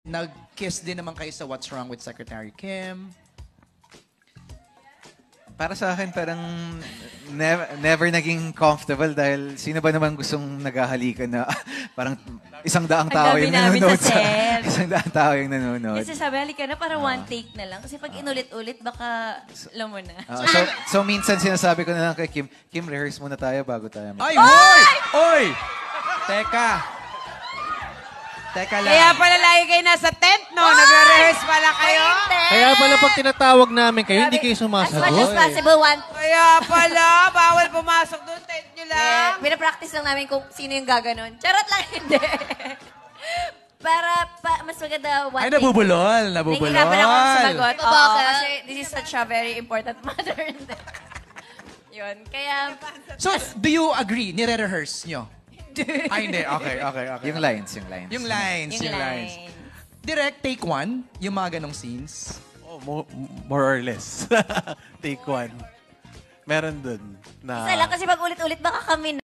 Nag-kiss din naman kayo sa What's Wrong with Secretary Kim. Para sa akin, parang never naging comfortable dahil sino ba naman gustong naghahalikan na parang 100 tao yung nanonood. Isang daang tao yung nanonood. Kasi sabi, halika na para one take na lang. Kasi pag inulit-ulit, baka alam mo na. So minsan sinasabi ko na lang kay Kim, Kim, rehearse muna tayo bago tayo. Ay, hoy! Oy! Teka. Teka lang. Kaya pala lagi kayo nasa tent, no? Nagre-rehearse pala kayo? Kaya pala pag tinatawag namin kayo, hindi kayo sumasagot. As much as possible, Kaya pala, bawal pumasok doon, tent nyo lang. Pinapractice lang namin kung sino yung gaganon. Charot lang, hindi. Para mas maganda one Ay, nabubulol. Nabubulol. Nahihirapan ako sumagot. Oo, kasi this is such a very important matter. Yun, kaya... So, do you agree? Nire-rehearse nyo? Ay, hindi. Okay. Yung lines. Yung lines. Direct, take one, yung mga ganong scenes. Oh, more or less. Take one. Meron dun na... Isa lang kasi pag ulit-ulit, baka kami